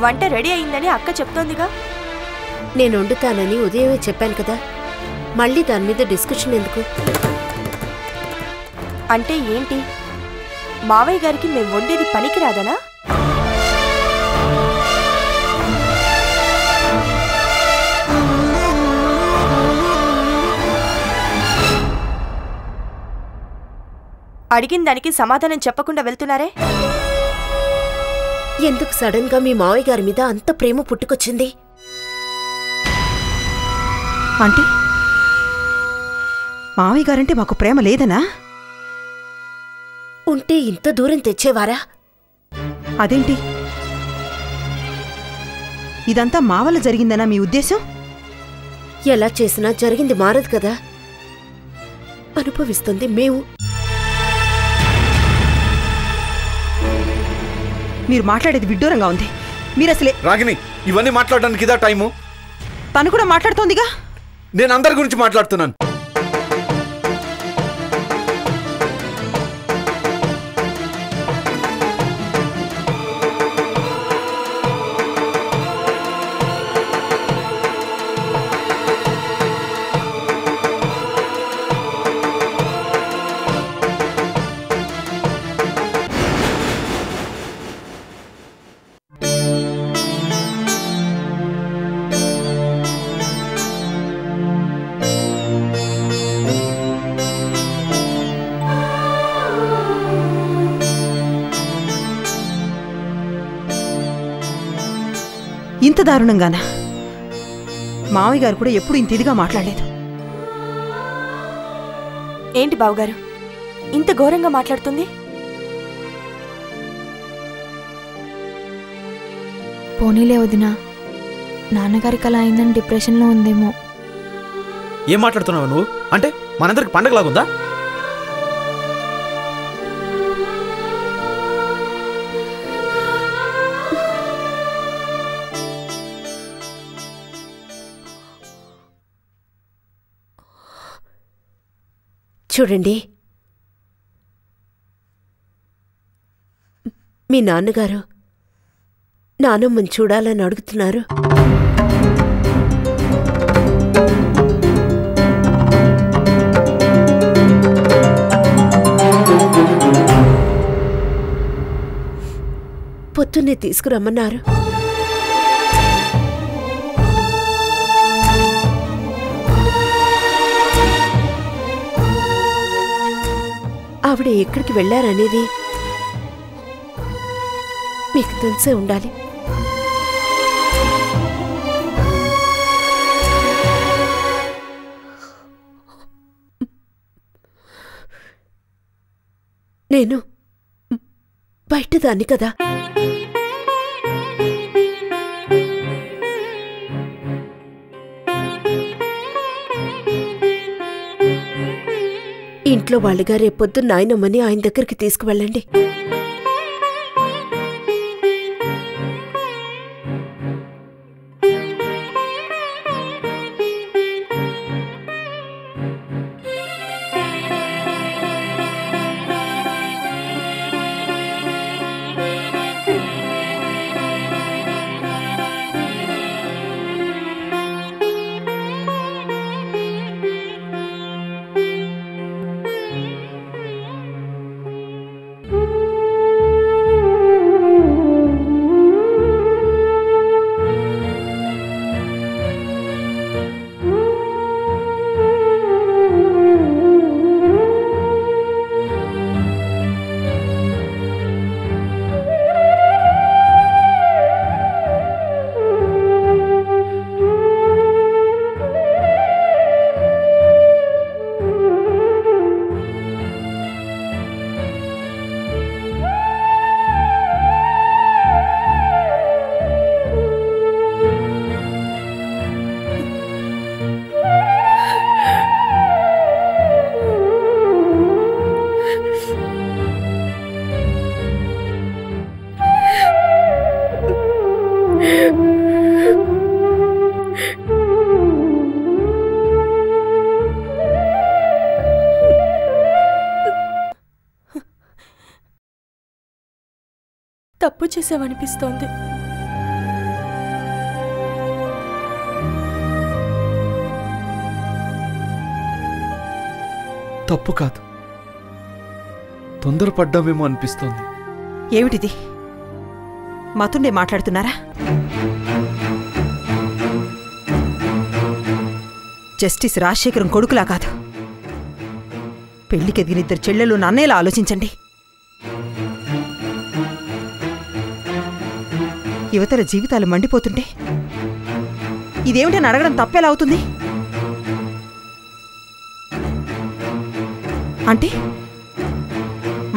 వంట రెడీ అయిందని అక్క చెప్తోందిగా. నేను వండుతానని ఉదయమే చెప్పాను కదా, మళ్ళీ దాని మీద డిస్కషన్ ఎందుకు? అంటే ఏంటి, మావయ్య గారికి మేము వండేది పనికిరాదనా? అడిగిన దానికి సమాధానం చెప్పకుండా వెళ్తున్నారే? ఎందుకు సడన్ గా మీ మావయ్య గారి మీద అంత ప్రేమ పుట్టుకొచ్చింది? అంటే మావయ్య గారంటే మాకు ప్రేమ లేదనా? ఉంటే ఇంత దూరం తెచ్చేవారా? అదేంటి, ఇదంతా మా వల్ల జరిగిందనా మీ ఉద్దేశం? ఎలా చేసినా జరిగింది మారదు కదా, అనుభవిస్తుంది మేము. మీరు మాట్లాడేది విడ్డూరంగా ఉంది. మీరసలే రాగిని, ఇవన్నీ మాట్లాడడానికి ఇదా టైము? తను కూడా మాట్లాడుతోందిగా. నేను అందరి గురించి మాట్లాడుతున్నాను. ఇంత దారుణంగానా? మావయ్య గారు కూడా ఎప్పుడు ఇంత ఇదిగా మాట్లాడలేదు. ఏంటి బావగారు ఇంత ఘోరంగా మాట్లాడుతుంది? పోనీలే వదినా, నాన్నగారికి అలా అయిందని డిప్రెషన్లో ఉందేమో. ఏం మాట్లాడుతున్నావు నువ్వు? అంటే మనందరికి పండగలాగుందా? చూడండి, మీ నాన్నగారు నానమ్మని చూడాలని అడుగుతున్నారు. పొద్దున్నే తీసుకురమ్మన్నారు. ఆవిడ ఎక్కడికి వెళ్లారనేది మీకు తెలిసే ఉండాలి. నేను బయటదాన్ని కదా, ఇంట్లో వాళ్ళుగా రేపొద్దు నాయనమ్మని ఆయన దగ్గరికి తీసుకువెళ్ళండి. తప్పు చేసావనిపిస్తోంది. తప్పు కాదు, తొందరపడ్డామేమో అనిపిస్తోంది. ఏమిటిది? మతుండే మాట్లాడుతున్నారా? జస్టిస్ రాజశేఖరం కొడుకులా కాదు. పెళ్లికెదిగిన ఇద్దరు చెల్లెలు నన్నేలా ఆలోచించండి. యువతల జీవితాలు మండిపోతుంటే ఇదేమిటని అడగడం తప్పేలా అవుతుంది? అంటే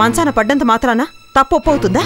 మంచాన పడ్డంత మాత్రాన తప్పు ఒప్పవుతుందా?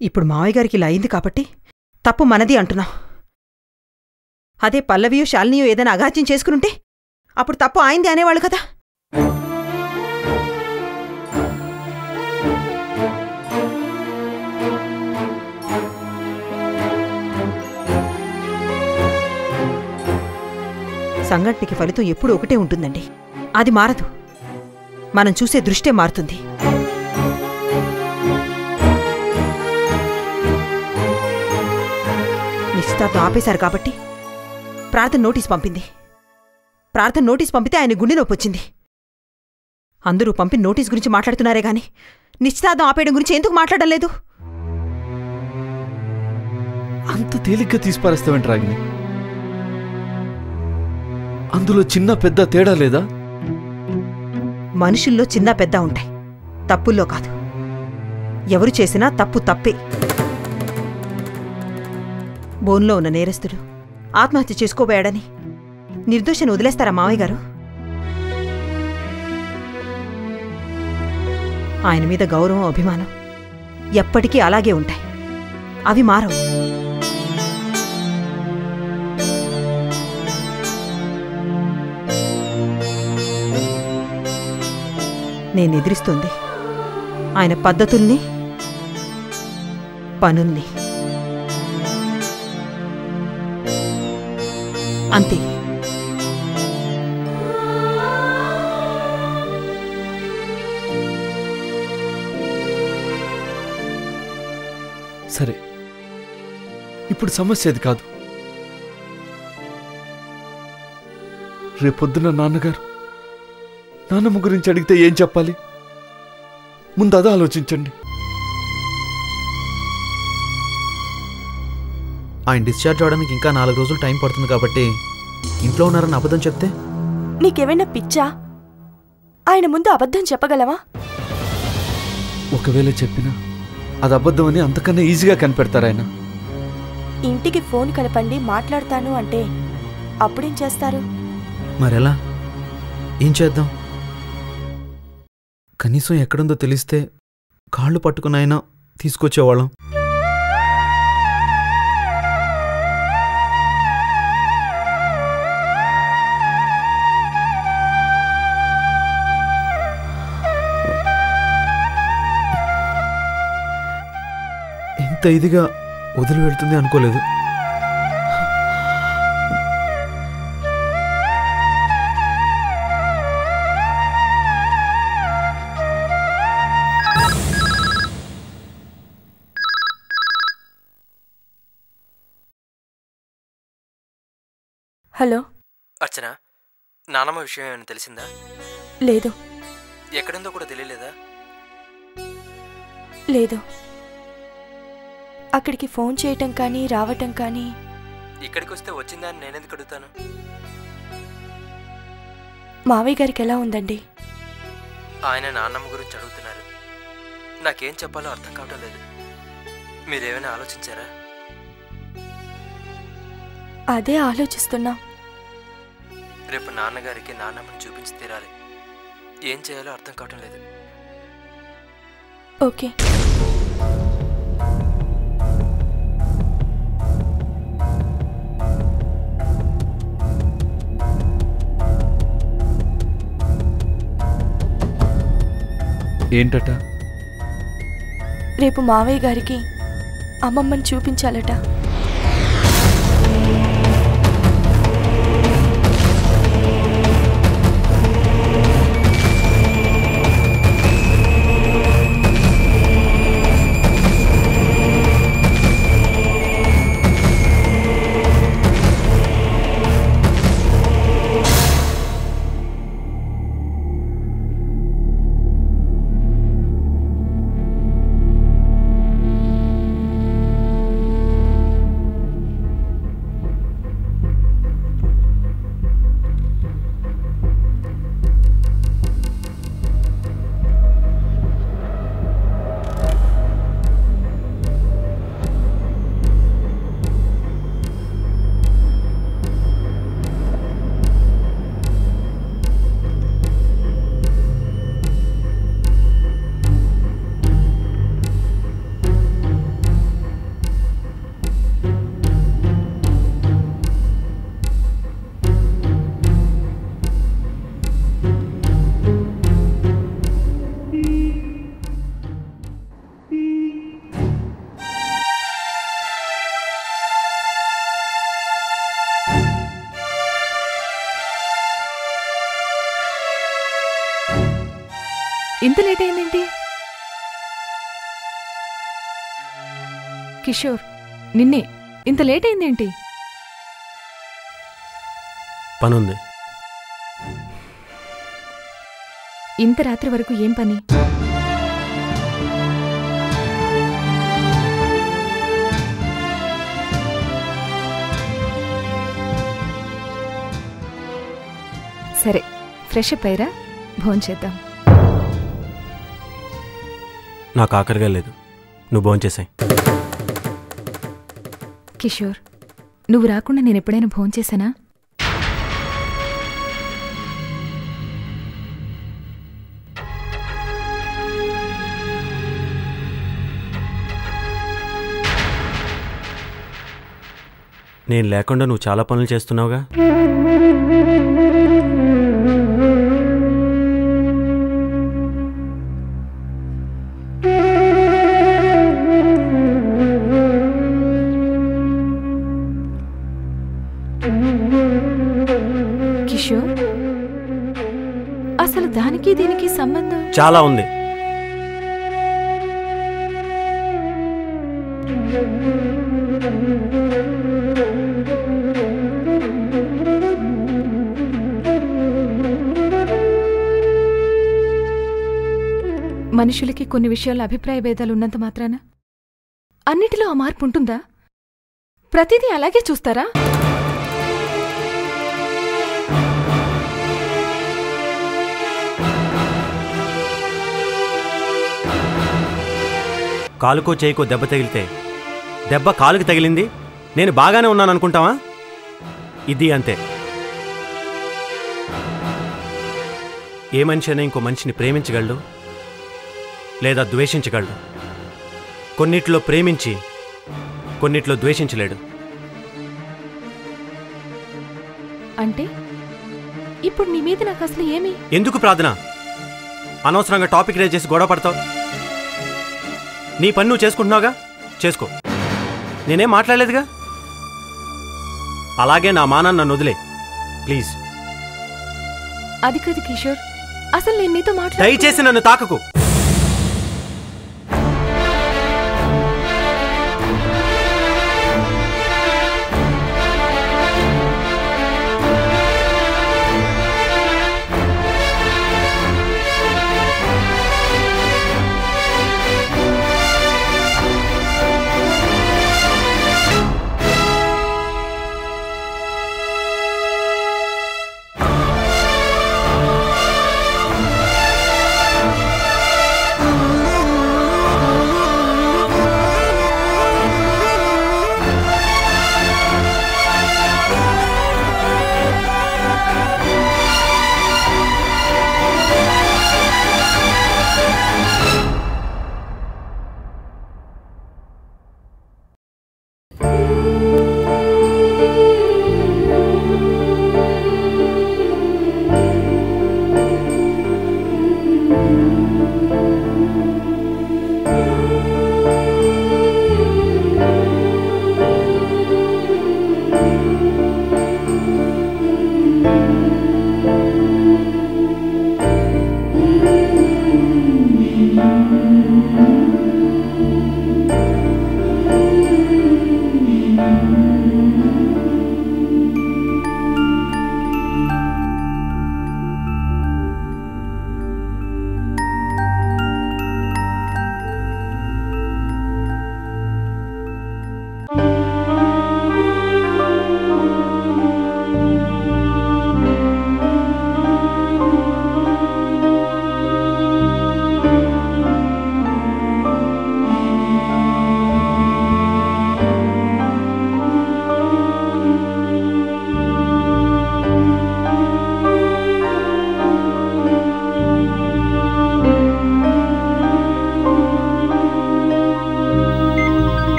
ఇప్పుడు మావయ్య గారికి ఇలా అయింది కాబట్టి తప్పు మనది అంటున్నాం. అదే పల్లవియో శాలినియో ఏదైనా అఘాత్యం చేసుకునుంటే అప్పుడు తప్పు ఆయింది అనేవాళ్ళు కదా. సంఘటనకి ఫలితం ఎప్పుడూ ఒకటే ఉంటుందండి. అది మారదు. మనం చూసే దృష్టే మారుతుంది. నిశ్చితార్థం ఆపేశారు కాబట్టి ప్రార్థన నోటీస్ పంపింది. ప్రార్థన నోటీస్ పంపితే ఆయన గుండె నొప్పి వచ్చింది. అందరూ పంపిన నోటీస్ గురించి మాట్లాడుతున్నారే గాని నిశ్చితార్థం ఆపేయడం గురించి ఎందుకు మాట్లాడడం లేదు? అంత తేలిగ్గా తీసిపారేస్తావేంటి రాగిని? అందులో చిన్న పెద్ద తేడా లేదా? మనుషుల్లో చిన్న పెద్ద ఉంటాయి, తప్పుల్లో కాదు. ఎవరు చేసినా తప్పు తప్పే. బోన్లో ఉన్న నేరస్తుడు ఆత్మహత్య చేసుకోబోయాడని నిర్దోషిని వదిలేస్తారా మావయ్య గారు? ఆయన మీద గౌరవం, అభిమానం ఎప్పటికీ అలాగే ఉంటాయి. అవి మారవు. నేనెదిరిస్తుంది ఆయన పద్ధతుల్ని, పనుల్ని. అంతే. సరే, ఇప్పుడు సమస్య అది కాదు. రేపొద్దున నాన్నమ్మ గురించి అడిగితే ఏం చెప్పాలి? ముందు అదా ఆలోచించండి. ఆయన డిశ్చార్జ్ అవడానికి ఇంకా 4 రోజులు టైం పడుతుంది కాబట్టి ఇంట్లో ఉన్నారని అబద్ధం చెప్తే? నీకేమైనా పిచ్చా? ఆయన ముందు అబద్ధం చెప్పగలవా? ఒకవేళ చెప్పినా అది అబద్ధం అని అంతకన్నా ఈజీగా కనిపెడతారు ఆయన. ఇంటికి ఫోన్ కలపండి, మాట్లాడతాను అంటే అప్పుడేం చేస్తారు? మరెలా? ఏం చేద్దాం? కనీసం ఎక్కడుందో తెలిస్తే కాళ్ళు పట్టుకునైనా తీసుకొచ్చేవాళ్ళం. ఇంత ఇదిగా వదిలి వెళ్తుంది అనుకోలేదు. హలో అర్చన, నానమ్మ విషయం ఏమైనా తెలిసిందా? లేదు. ఎక్కడుందో కూడా తెలియలేదా? లేదు. అక్కడికి ఫోన్ చేయటం కానీ రావటం కానీ. ఇక్కడికి వస్తే వచ్చిందా అని నేనెందుకు అడుగుతాను? మావయ్య గారికి ఎలా ఉందండి? ఆయన నాన్నమ్మ గురించి అడుగుతున్నారు. నాకేం చెప్పాలో అర్థం కావటం లేదు. మీరేమైనా ఆలోచించారా? అదే ఆలోచిస్తున్నా. రేపు నాన్నగారికి నాన్నమ్మని చూపించి తీరాలి. ఏం చేయాలో అర్థం కావటం లేదు. ఓకే. ఏంటట? రేపు మావయ్య గారికి అమ్మమ్మని చూపించాలట. ఇంత లేట్ అయిందేంటి? కిషోర్, నిన్నే. ఇంత లేట్ అయిందేంటి? పనుంది. ఇంత రాత్రి వరకు ఏం పని? సరే, ఫ్రెష్ అప్ అయ్యిరా, భోంచేద్దాం. నాకు ఆఖరిగా లేదు, నువ్వు భోంచేసాయి. కిషోర్, నువ్వు రాకుండా నేను ఎప్పుడైనా భోంచేశానా? నేను లేకుండా నువ్వు చాలా పనులు చేస్తున్నావుగా. కిషోర్, అసలు దానికి దీనికి సంబంధం చాలా ఉంది. మనుషులకి కొన్ని విషయాల్లో అభిప్రాయ భేదాలు ఉన్నంత మాత్రాన అన్నిటిలో ఆ మార్పు ఉంటుందా? ప్రతిదీ అలాగే చూస్తారా? కాలుకో చేయికో దెబ్బ తగిలితే దెబ్బ కాలుకి తగిలింది, నేను బాగానే ఉన్నాను అనుకుంటావా? ఇది అంతే. ఏ మనిషి అయినా ఇంకో మనిషిని ప్రేమించగలడు లేదా ద్వేషించగలడు. కొన్నిట్లో ప్రేమించి కొన్నిట్లో ద్వేషించలేడు. అంటే ఇప్పుడు నీ మీద నాకు అసలు ఏమి? ఎందుకు ప్రార్థన అనవసరంగా టాపిక్ రేజ్ చేసి గొడవ పడతావు? నీ పని నువ్వు చేసుకుంటున్నావుగా, చేసుకో. నేనేం మాట్లాడలేదుగా. అలాగే నా మానాన్ని నన్ను వదిలే ప్లీజ్. అది కాదు కిషోర్, అసలు నేను నీతో దయచేసి నన్ను తాకకు.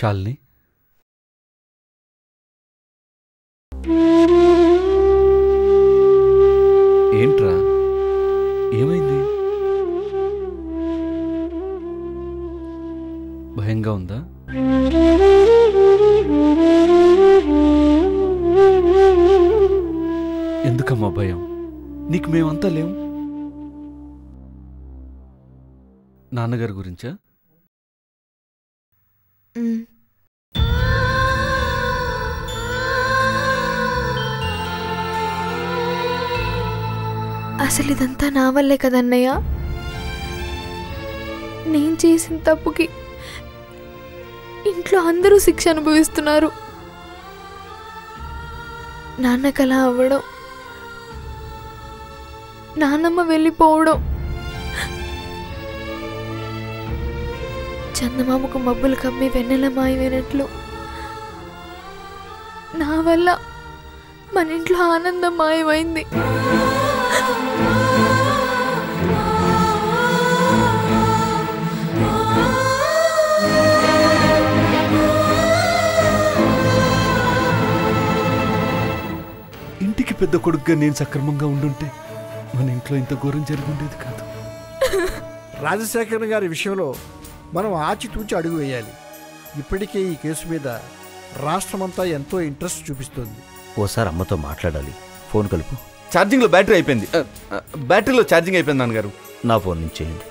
శాలిని, ఏంట్రా ఏమైంది? భయంగా ఉందా? ఎందుకమ్మా భయం? నీకు మేమంతా లేవు. నాన్నగారి గురించా? అసలు ఇదంతా నా వల్లే కదన్నయ్య. నేను చేసిన తప్పుకి ఇంట్లో అందరూ శిక్ష అనుభవిస్తున్నారు. నాన్నకు అలా అవ్వడం, నాన్నమ్మ వెళ్ళిపోవడం, చందమామకు మబ్బులు కమ్మి వెన్నెల మాయమైనట్లు నా వల్ల మన ఇంట్లో ఆనందం మాయమైంది. ఇంటికి పెద్ద కొడుకుగా నేను సక్రమంగా ఉండుంటే మన ఇంట్లో ఇంత ఘోరం జరుగుండేది కాదు. రాజశేఖర్ గారి విషయంలో మనం ఆచితూచి అడుగు వేయాలి. ఇప్పటికే ఈ కేసు మీద రాష్ట్రమంతా ఎంతో ఇంట్రెస్ట్ చూపిస్తోంది. ఓసారి అమ్మతో మాట్లాడాలి. ఫోన్ కలుపు. ఛార్జింగ్లో బ్యాటరీ అయిపోయింది. బ్యాటరీలో ఛార్జింగ్ అయిపోయింది నాన్నగారు. నా ఫోన్ నుంచి చేయండి.